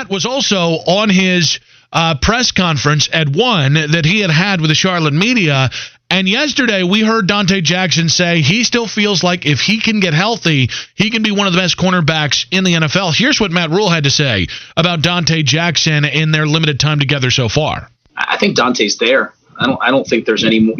Matt was also on his press conference at 1 that he had with the Charlotte media. And yesterday we heard Dante Jackson say he still feels like if he can get healthy, he can be one of the best cornerbacks in the NFL. Here's what Matt Rule had to say about Dante Jackson in their limited time together so far. I think Dante's there. I don't think there's any,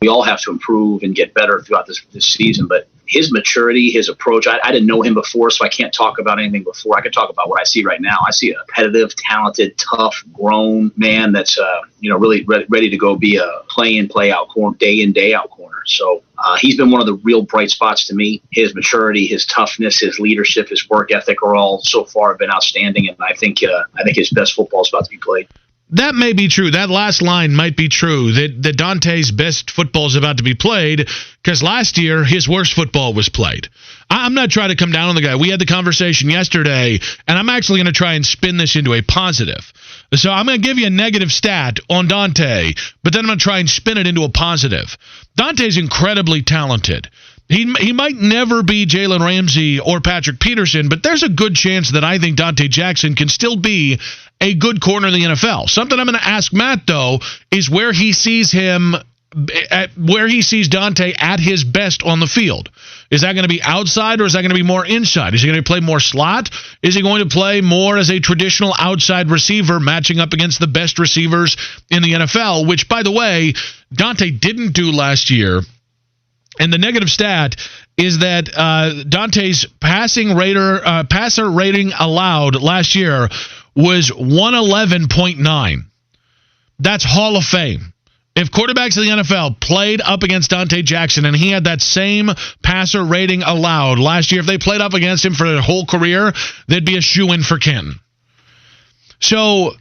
we all have to improve and get better throughout this season, but his maturity, his approach, I didn't know him before, so I can't talk about anything before. I can talk about what I see right now. I see a competitive, talented, tough, grown man that's, really ready to go be a play in, play out corner, day in, day out corner. So he's been one of the real bright spots to me. His maturity, his toughness, his leadership, his work ethic are all so far have been outstanding, and I think his best football is about to be played. That may be true. That last line might be true, that Dante's best football is about to be played, because last year his worst football was played. I'm not trying to come down on the guy. We had the conversation yesterday, and I'm actually going to try and spin this into a positive. So I'm going to give you a negative stat on Dante, but then I'm going to try and spin it into a positive. Dante's incredibly talented. He might never be Jalen Ramsey or Patrick Peterson, but there's a good chance that I think Dante Jackson can still be a good corner in the NFL. Something I'm going to ask Matt, though, is where he sees Dante at his best on the field. Is that going to be outside, or is that going to be more inside? Is he going to play more slot? Is he going to play more as a traditional outside receiver matching up against the best receivers in the NFL, which, by the way, Dante didn't do last year. And the negative stat is that Dante's passer rating allowed last year was 111.9. That's Hall of Fame. If quarterbacks in the NFL played up against Dante Jackson and he had that same passer rating allowed last year, if they played up against him for their whole career, they'd be a shoo-in for Canton. So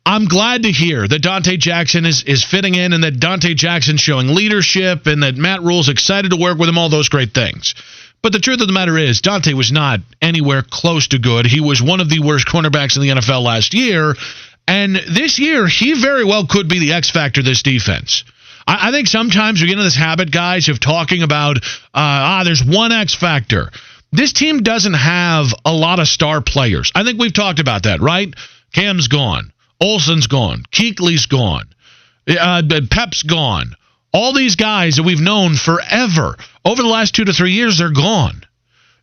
I'm glad to hear that Dante Jackson is fitting in, and that Dante Jackson's showing leadership, and that Matt Rule's excited to work with him, all those great things. But the truth of the matter is, Dante was not anywhere close to good. He was one of the worst cornerbacks in the NFL last year, and this year, he very well could be the X factor of this defense. I think sometimes we get into this habit, guys, of talking about, there's one X factor. This team doesn't have a lot of star players. I think we've talked about that, right? Cam's gone. Olsen's gone. Kuechly's gone. Pep's gone. All these guys that we've known forever, over the last 2 to 3 years, they're gone.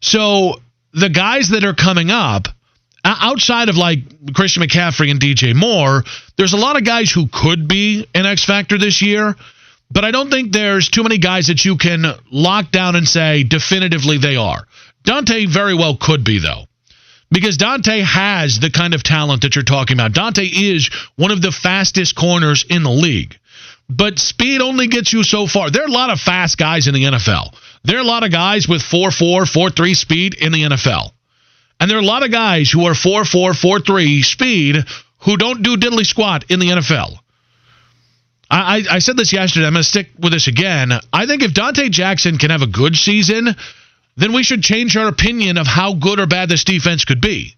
So the guys that are coming up, outside of like Christian McCaffrey and DJ Moore, there's a lot of guys who could be an X factor this year, but I don't think there's too many guys that you can lock down and say definitively they are. Dante very well could be, though. Because Dante has the kind of talent that you're talking about. Dante is one of the fastest corners in the league. But speed only gets you so far. There are a lot of fast guys in the NFL. There are a lot of guys with 4.4, 4.3 speed in the NFL. And there are a lot of guys who are 4.4, 4.3 speed who don't do diddly squat in the NFL. I said this yesterday. I'm going to stick with this again. I think if Dante Jackson can have a good season, then we should change our opinion of how good or bad this defense could be.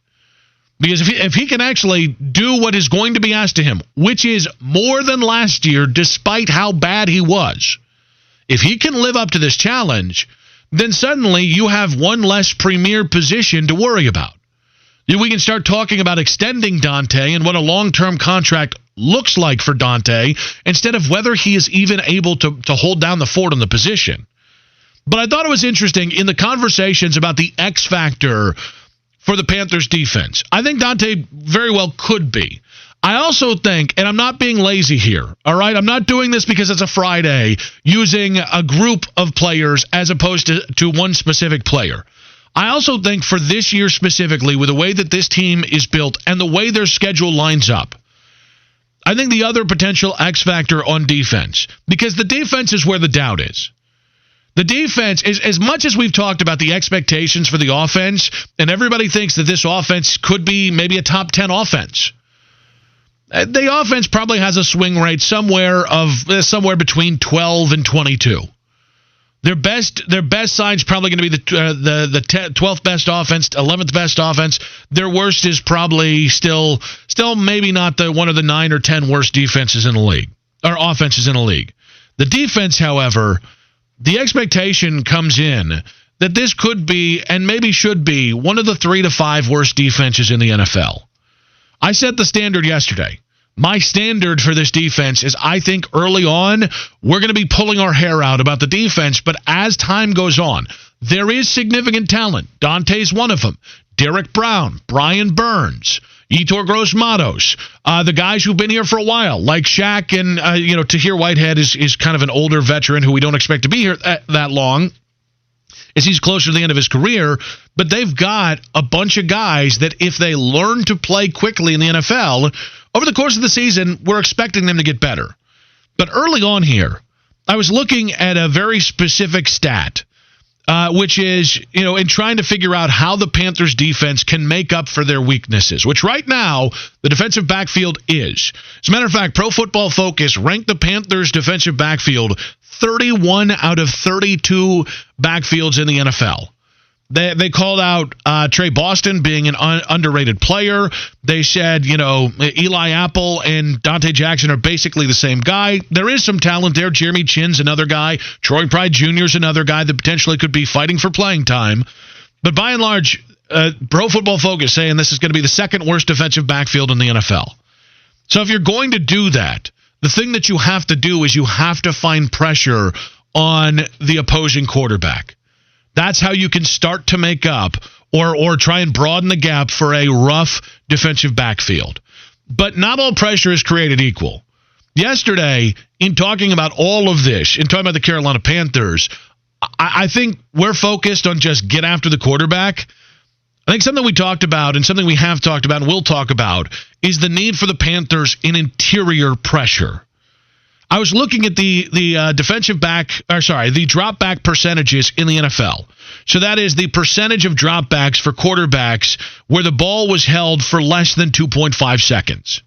Because if he can actually do what is going to be asked of him, which is more than last year, despite how bad he was, if he can live up to this challenge, then suddenly you have one less premier position to worry about. We can start talking about extending Dante and what a long-term contract looks like for Dante, instead of whether he is even able to hold down the fort on the position. But I thought it was interesting in the conversations about the X factor for the Panthers defense. I think Dante very well could be. I also think, and I'm not being lazy here, all right? I'm not doing this because it's a Friday, using a group of players as opposed to one specific player. I also think for this year specifically, with the way that this team is built and the way their schedule lines up, I think the other potential X factor on defense, because the defense is where the doubt is. The defense, as much as we've talked about the expectations for the offense, and everybody thinks that this offense could be maybe a top 10 offense, the offense probably has a swing rate somewhere between 12 and 22. Their best side's probably going to be the 12th best offense, 11th best offense. Their worst is probably still maybe not one of the 9 or 10 worst defenses in the league, or offenses in the league. The defense, however, the expectation comes in that this could be, and maybe should be, one of the 3 to 5 worst defenses in the NFL. I set the standard yesterday. My standard for this defense is I think early on we're going to be pulling our hair out about the defense, but as time goes on, there is significant talent. Dante's one of them. Derek Brown, Brian Burns, Yetur Gross-Matos, the guys who've been here for a while, like Shaq and, Tahir Whitehead is kind of an older veteran who we don't expect to be here that long, as he's closer to the end of his career. But they've got a bunch of guys that if they learn to play quickly in the NFL, over the course of the season, we're expecting them to get better. But early on here, I was looking at a very specific stat, which is, in trying to figure out how the Panthers defense can make up for their weaknesses, which right now the defensive backfield is. As a matter of fact, Pro Football Focus ranked the Panthers defensive backfield 31 out of 32 backfields in the NFL. They called out Trey Boston being an underrated player. They said, Eli Apple and Dante Jackson are basically the same guy. There is some talent there. Jeremy Chinn's another guy. Troy Pride Jr. is another guy that potentially could be fighting for playing time. But by and large, Pro Football Focus saying this is going to be the second worst defensive backfield in the NFL. So if you're going to do that, the thing that you have to do is you have to find pressure on the opposing quarterback. That's how you can start to make up or try and broaden the gap for a rough defensive backfield. But not all pressure is created equal. Yesterday, in talking about all of this, in talking about the Carolina Panthers, I think we're focused on just get after the quarterback. I think something we talked about and something we have talked about and will talk about is the need for the Panthers in interior pressure. I was looking at the drop back percentages in the NFL. So that is the percentage of dropbacks for quarterbacks where the ball was held for less than 2.5 seconds.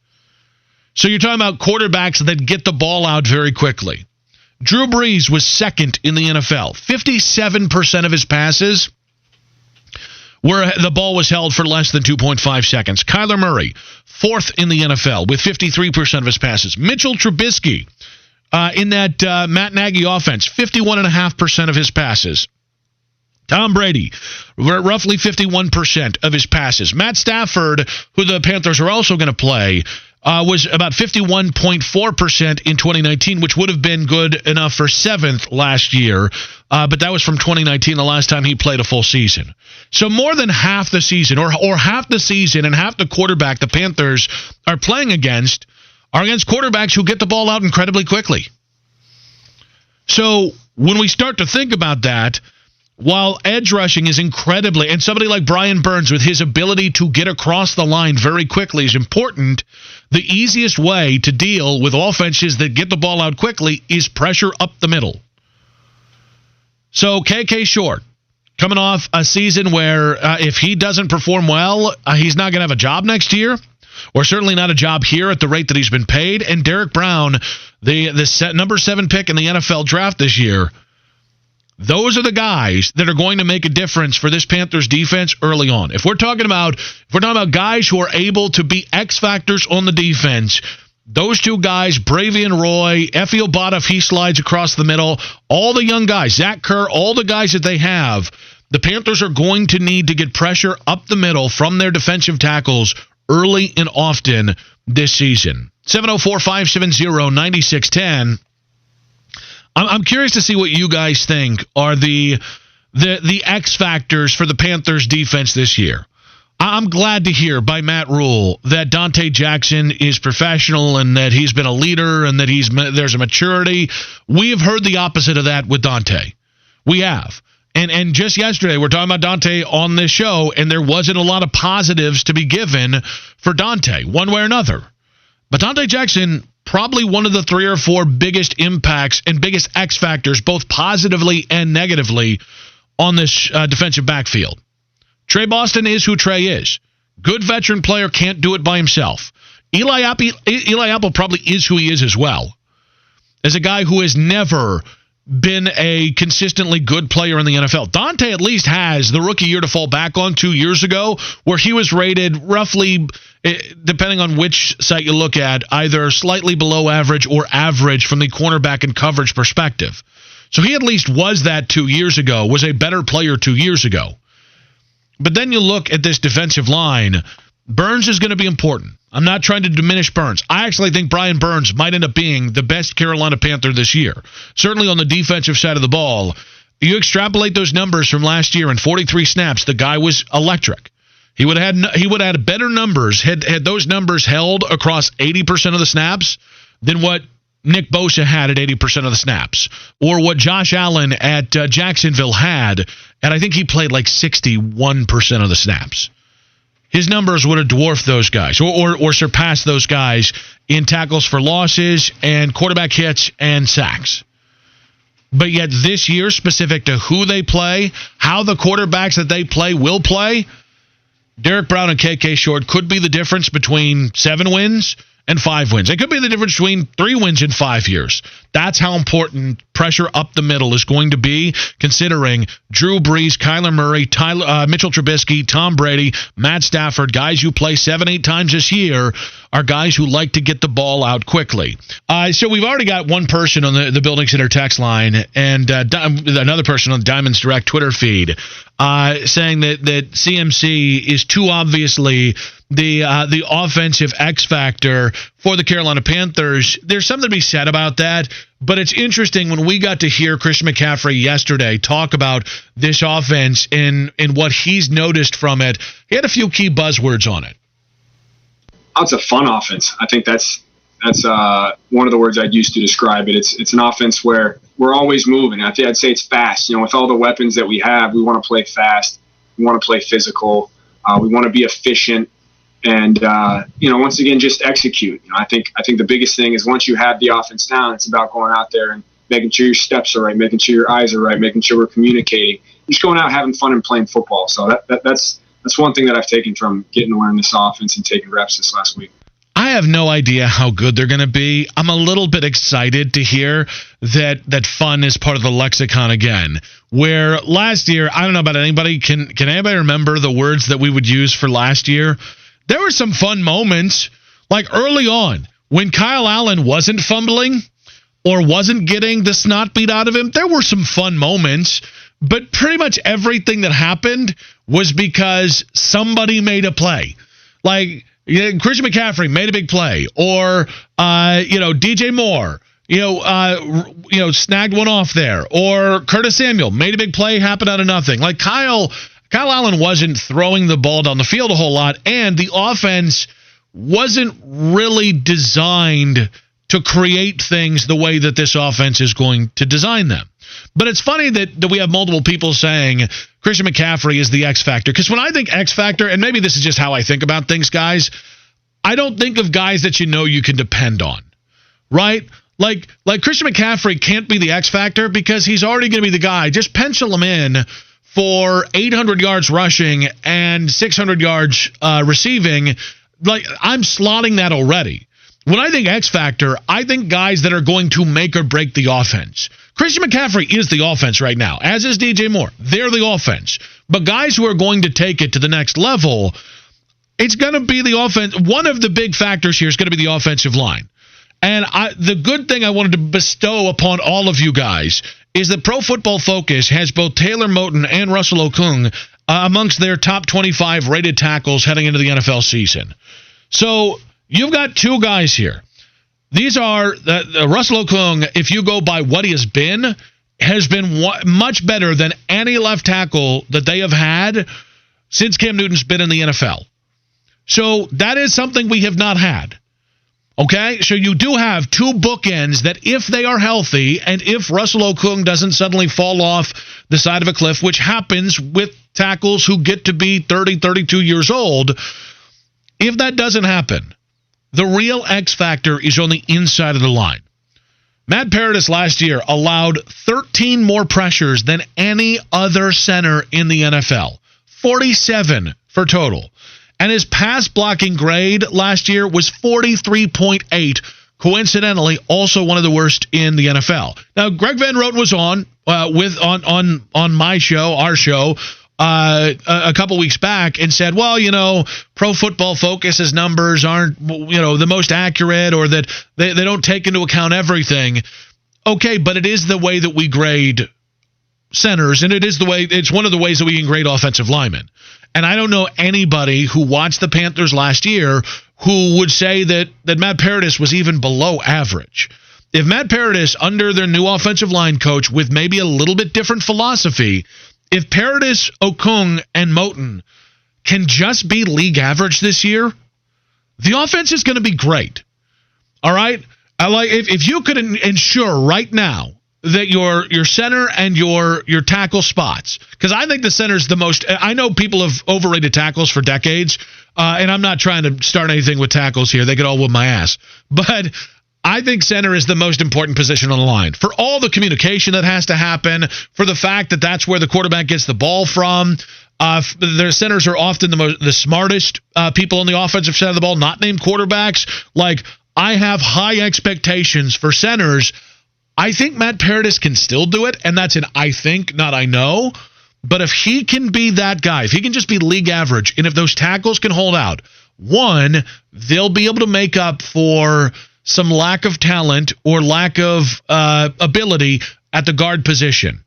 So you're talking about quarterbacks that get the ball out very quickly. Drew Brees was second in the NFL. 57% of his passes where the ball was held for less than 2.5 seconds. Kyler Murray, fourth in the NFL with 53% of his passes. Mitchell Trubisky, in that Matt Nagy offense, 51.5% of his passes. Tom Brady, roughly 51% of his passes. Matt Stafford, who the Panthers are also going to play, was about 51.4% in 2019, which would have been good enough for seventh last year. But that was from 2019, the last time he played a full season. So more than half the season, or half the season and half the quarterback the Panthers are playing against are against quarterbacks who get the ball out incredibly quickly. So when we start to think about that, while edge rushing is incredibly, and somebody like Brian Burns with his ability to get across the line very quickly is important, the easiest way to deal with offenses that get the ball out quickly is pressure up the middle. So KK Short, coming off a season where if he doesn't perform well, he's not going to have a job next year, or certainly not a job here at the rate that he's been paid. And Derek Brown, the number 7 pick in the NFL draft this year, those are the guys that are going to make a difference for this Panthers defense early on. If we're talking about guys who are able to be X factors on the defense, those two guys, Bravian Roy, Effie Obata, if he slides across the middle, all the young guys, Zach Kerr, all the guys that they have, the Panthers are going to need to get pressure up the middle from their defensive tackles early and often this season. 704-570-9610. I'm curious to see what you guys think are the X factors for the Panthers defense this year. I'm glad to hear by Matt Rule that Dante Jackson is professional and that he's been a leader and that there's a maturity. We have heard the opposite of that with Dante. We have. And just yesterday, we're talking about Dante on this show, and there wasn't a lot of positives to be given for Dante, one way or another. But Dante Jackson, probably one of the 3 or 4 biggest impacts and biggest X factors, both positively and negatively, on this defensive backfield. Trey Boston is who Trey is. Good veteran player, can't do it by himself. Eli Apple probably is who he is as well. As a guy who has never been a consistently good player in the NFL. Dante at least has the rookie year to fall back on 2 years ago, where he was rated roughly, depending on which site you look at, either slightly below average or average from the cornerback and coverage perspective. So he at least was that 2 years ago, was a better player 2 years ago. But then you look at this defensive line, Burns is going to be important. I'm not trying to diminish Burns. I actually think Brian Burns might end up being the best Carolina Panther this year. Certainly on the defensive side of the ball. You extrapolate those numbers from last year in 43 snaps, the guy was electric. He would have had better numbers had those numbers held across 80% of the snaps than what Nick Bosa had at 80% of the snaps, or what Josh Allen at Jacksonville had, and I think he played like 61% of the snaps. His numbers would have dwarfed those guys or surpassed those guys in tackles for losses and quarterback hits and sacks. But yet this year, specific to who they play, how the quarterbacks that they play will play, Derek Brown and KK Short could be the difference between 7 wins and 5 wins. It could be the difference between 3 wins in 5 years. That's how important pressure up the middle is going to be, considering Drew Brees, Kyler Murray, Mitchell Trubisky, Tom Brady, Matt Stafford, guys who play 7-8 times this year, are guys who like to get the ball out quickly. So we've already got one person on the Building Center text line and another person on Diamonds Direct Twitter feed saying that CMC is too obviously the offensive X factor for the Carolina Panthers. There's something to be said about that, but it's interesting when we got to hear Christian McCaffrey yesterday talk about this offense and what he's noticed from it. He had a few key buzzwords on it. It's a fun offense. I think that's one of the words I'd use to describe it. It's an offense where we're always moving. I'd say it's fast. With all the weapons that we have, we want to play fast. We want to play physical. We want to be efficient. And, once again, just execute. I think the biggest thing is once you have the offense down, it's about going out there and making sure your steps are right, making sure your eyes are right, making sure we're communicating. Just going out, having fun and playing football. So that's one thing that I've taken from getting to learn this offense and taking reps this last week. I have no idea how good they're going to be. I'm a little bit excited to hear that fun is part of the lexicon again. Where last year, I don't know about anybody, can anybody remember the words that we would use for last year? There were some fun moments, like early on, when Kyle Allen wasn't fumbling or wasn't getting the snot beat out of him. There were some fun moments, but pretty much everything that happened was because somebody made a play. Like Christian McCaffrey made a big play, or DJ Moore, snagged one off there, or Curtis Samuel made a big play, happened out of nothing. Like Kyle Allen wasn't throwing the ball down the field a whole lot, and the offense wasn't really designed to create things the way that this offense is going to design them. But it's funny that we have multiple people saying Christian McCaffrey is the X factor, because when I think X factor, and maybe this is just how I think about things, guys, I don't think of guys that you can depend on, right? Like Christian McCaffrey can't be the X factor because he's already going to be the guy. Just pencil him in for 800 yards rushing and 600 yards receiving. Like, I'm slotting that already. When I think X factor, I think guys that are going to make or break the offense. Christian McCaffrey is the offense right now, as is DJ Moore. They're the offense. But guys who are going to take it to the next level, it's going to be the offense. One of the big factors here is going to be the offensive line. And the good thing I wanted to bestow upon all of you guys is that Pro Football Focus has both Taylor Moton and Russell Okung amongst their top 25 rated tackles heading into the NFL season. So you've got two guys here. These are Russell Okung, if you go by what he has been much better than any left tackle that they have had since Cam Newton's been in the NFL. So that is something we have not had. Okay, so you do have two bookends that if they are healthy and if Russell Okung doesn't suddenly fall off the side of a cliff, which happens with tackles who get to be 30, 32 years old, if that doesn't happen, the real X factor is on the inside of the line. Matt Paradis last year allowed 13 more pressures than any other center in the NFL. 47 for total. And his pass blocking grade last year was 43.8. Coincidentally, also one of the worst in the NFL. Now, Greg Van Roten was on my show, our show, a couple weeks back and said, well, Pro Football Focus's numbers aren't, the most accurate, or that they don't take into account everything. Okay, but it is the way that we grade centers, and it's one of the ways that we can grade offensive linemen. And I don't know anybody who watched the Panthers last year who would say that Matt Paradis was even below average. If Matt Paradis, under their new offensive line coach with maybe a little bit different philosophy, if Paradis, Okung, and Moton can just be league average this year, the offense is going to be great. All right? If you could ensure right now that your center and your tackle spots, because I think the center's the most. I know people have overrated tackles for decades, and I'm not trying to start anything with tackles here. They could all whoop my ass. But I think center is the most important position on the line for all the communication that has to happen, for the fact that that's where the quarterback gets the ball from. Their centers are often the smartest people on the offensive side of the ball, not named quarterbacks. Like, I have high expectations for centers. I think Matt Paradis can still do it, and that's an I think, not I know. But if he can be that guy, if he can just be league average, and if those tackles can hold out, one, they'll be able to make up for some lack of talent or lack of ability at the guard position.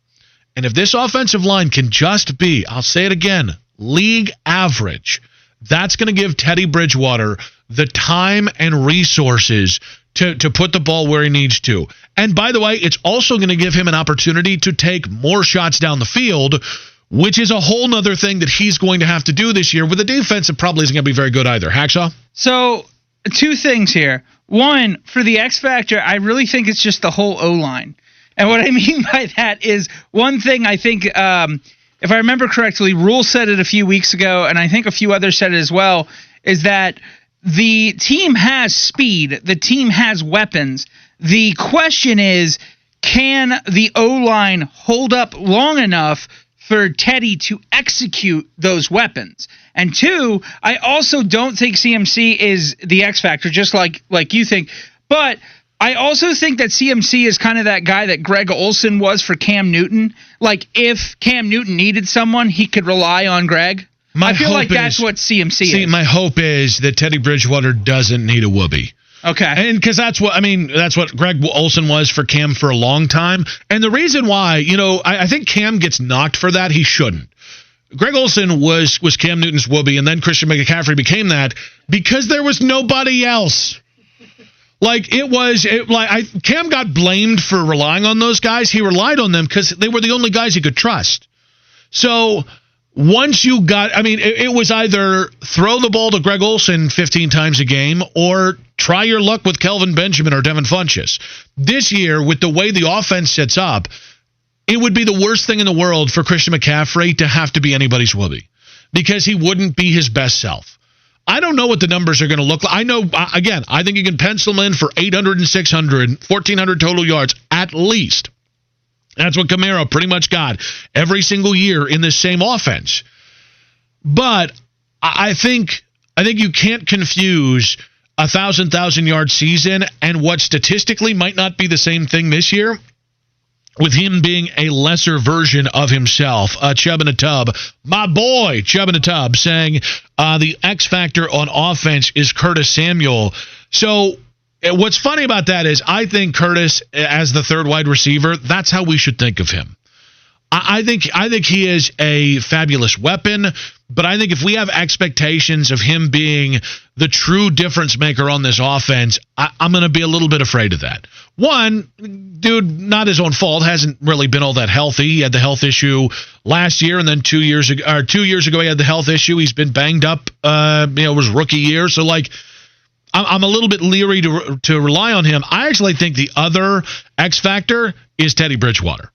And if this offensive line can just be, I'll say it again, league average, that's going to give Teddy Bridgewater the time and resources to put the ball where he needs to. And by the way, it's also going to give him an opportunity to take more shots down the field, which is a whole nother thing that he's going to have to do this year, with the defense that probably isn't going to be very good either. Hacksaw? So, two things here. One, for the X Factor, I really think it's just the whole O-line. And what I mean by that is, one thing I think, if I remember correctly, Rule said it a few weeks ago, and I think a few others said it as well, is that the team has speed. The team has weapons. The question is, can the O-line hold up long enough for Teddy to execute those weapons? And two, I also don't think CMC is the X factor, just like you think. But I also think that CMC is kind of that guy that Greg Olsen was for Cam Newton. Like, if Cam Newton needed someone, he could rely on Greg. I feel like that's what CMC is. My hope is that Teddy Bridgewater doesn't need a whoopee. Okay. And because that's what Greg Olsen was for Cam for a long time. And the reason why, I think Cam gets knocked for that. He shouldn't. Greg Olsen was Cam Newton's whoopee, and then Christian McCaffrey became that because there was nobody else. Cam got blamed for relying on those guys. He relied on them because they were the only guys he could trust. So once you got, it was either throw the ball to Greg Olsen 15 times a game or try your luck with Kelvin Benjamin or Devin Funchess. This year, with the way the offense sets up, it would be the worst thing in the world for Christian McCaffrey to have to be anybody's whoopee because he wouldn't be his best self. I don't know what the numbers are going to look like. I know, again, I think you can pencil in for 800 and 600, 1,400 total yards at least. That's what Kamara pretty much got every single year in this same offense. But I think you can't confuse a 1,000-yard season and what statistically might not be the same thing this year with him being a lesser version of himself. Chubb in a Tub, my boy Chubb in a Tub, saying the X factor on offense is Curtis Samuel. So what's funny about that is I think Curtis, as the third wide receiver, that's how we should think of him. I think he is a fabulous weapon, but I think if we have expectations of him being the true difference maker on this offense, I'm going to be a little bit afraid of that. One, dude, not his own fault, hasn't really been all that healthy. He had the health issue last year, and then 2 years ago he had the health issue. He's been banged up. It was rookie year, so I'm a little bit leery to rely on him. I actually think the other X factor is Teddy Bridgewater.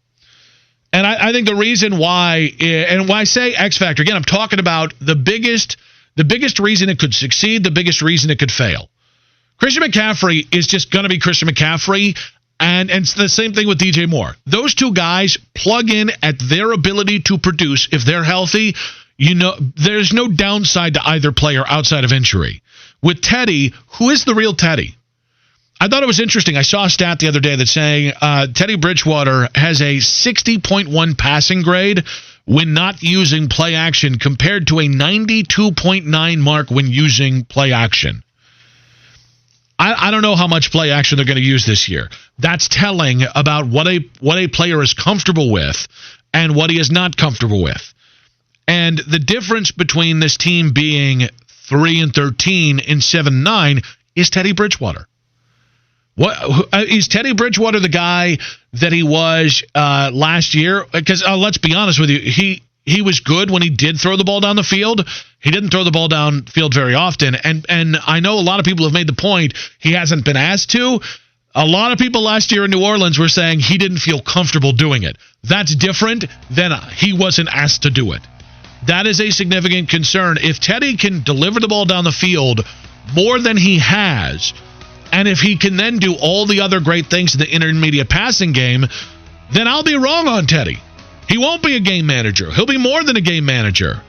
And I think the reason why, and why I say X factor, again, I'm talking about the biggest reason it could succeed, the biggest reason it could fail. Christian McCaffrey is just going to be Christian McCaffrey, and it's the same thing with DJ Moore. Those two guys plug in at their ability to produce. If they're healthy, there's no downside to either player outside of injury. With Teddy, who is the real Teddy? I thought it was interesting. I saw a stat the other day that's saying Teddy Bridgewater has a 60.1 passing grade when not using play action compared to a 92.9 mark when using play action. I don't know how much play action they're going to use this year. That's telling about what a player is comfortable with and what he is not comfortable with. And the difference between this team being 3-13 and 7-9 is Teddy Bridgewater. What is Teddy Bridgewater the guy that he was last year? Because let's be honest with you, he was good when he did throw the ball down the field. He didn't throw the ball downfield very often, and I know a lot of people have made the point he hasn't been asked to. A lot of people last year in New Orleans were saying he didn't feel comfortable doing it. That's different than he wasn't asked to do it. That is a significant concern. If Teddy can deliver the ball down the field more than he has, and if he can then do all the other great things in the intermediate passing game, then I'll be wrong on Teddy. He won't be a game manager. He'll be more than a game manager.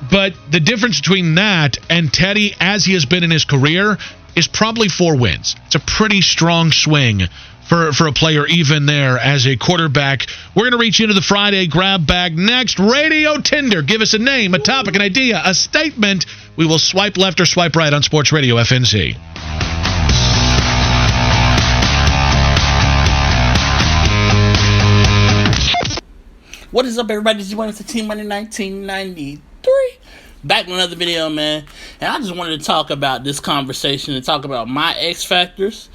But the difference between that and Teddy, as he has been in his career, is probably 4 wins. It's a pretty strong swing for a player even there as a quarterback. We're going to reach into the Friday grab bag next. Radio Tinder. Give us a name, a topic, an idea, a statement. We will swipe left or swipe right on Sports Radio FNZ. What is up, everybody? This is WFNZ back with another video, man. And I just wanted to talk about this conversation and talk about my X factors.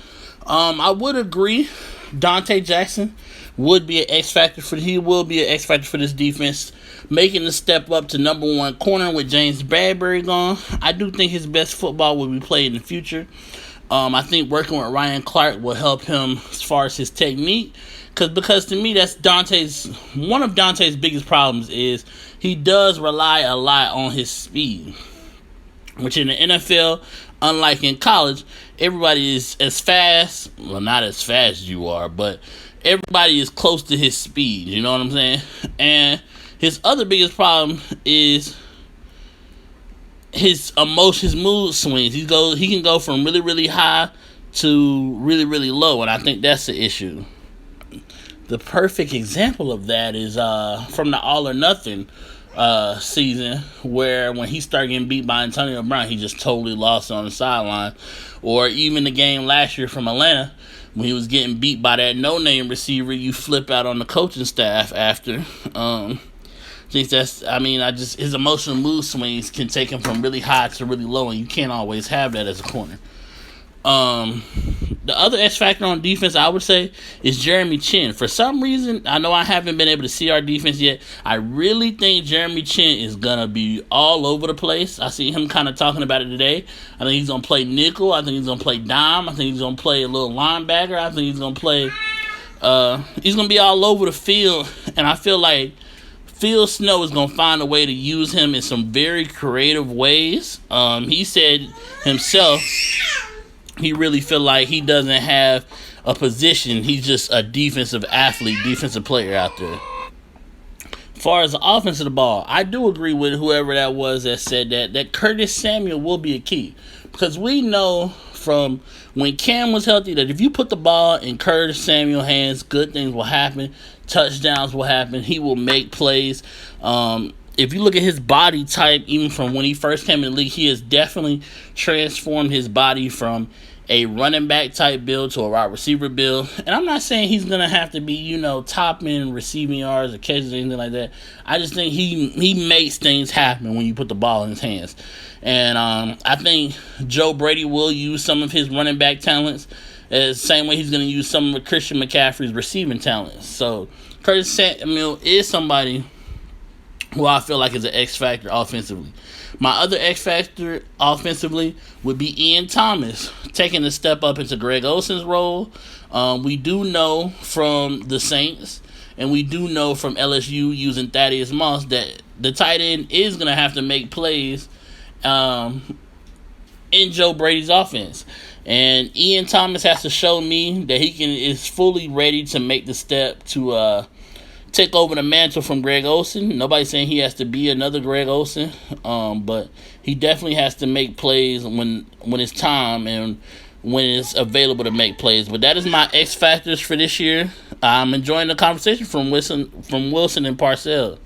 I would agree Dante Jackson would be an X factor he will be an X factor for this defense, making the step up to number 1 corner with James Bradbury gone. I do think his best football will be played in the future. I think working with Ryan Clark will help him as far as his technique. Because to me, that's one of Dante's biggest problems is he does rely a lot on his speed. Which in the NFL, unlike in college, everybody is as fast. Well, not as fast as you are, but everybody is close to his speed. You know what I'm saying? And his other biggest problem is his mood swings. He can go from really, really high to really, really low, and I think that's the issue. The perfect example of that is from the All or Nothing season, where when he started getting beat by Antonio Brown, he just totally lost on the sideline. Or even the game last year from Atlanta, when he was getting beat by that no-name receiver, you flip out on the coaching staff after. His emotional mood swings can take him from really high to really low, and you can't always have that as a corner. The other X factor on defense, I would say, is Jeremy Chin. For some reason, I know I haven't been able to see our defense yet. I really think Jeremy Chin is going to be all over the place. I see him kind of talking about it today. I think he's going to play nickel. I think he's going to play dime. I think he's going to play a little linebacker. I think he's going to play... he's going to be all over the field. And I feel like Phil Snow is going to find a way to use him in some very creative ways. He said himself... he really feel like he doesn't have a position. He's just a defensive athlete, defensive player out there. As far as the offense of the ball, I do agree with whoever that was that said that Curtis Samuel will be a key. Because we know from when Cam was healthy that if you put the ball in Curtis Samuel's hands, good things will happen. Touchdowns will happen. He will make plays. If you look at his body type, even from when he first came in the league, he has definitely transformed his body from a running back type build to a wide receiver build. And I'm not saying he's going to have to be, top end receiving yards or catches or anything like that. I just think he makes things happen when you put the ball in his hands. And I think Joe Brady will use some of his running back talents the same way he's going to use some of Christian McCaffrey's receiving talents. So Curtis Samuel is somebody who I feel like is an X factor offensively. My other X factor offensively would be Ian Thomas, taking a step up into Greg Olsen's role. We do know from the Saints, and we do know from LSU using Thaddeus Moss that the tight end is going to have to make plays in Joe Brady's offense. And Ian Thomas has to show me that he is fully ready to make the step to take over the mantle from Greg Olsen. Nobody's saying he has to be another Greg Olsen, but he definitely has to make plays when it's time and when it's available to make plays. But that is my X factors for this year. I'm enjoying the conversation from Wilson and Parcell.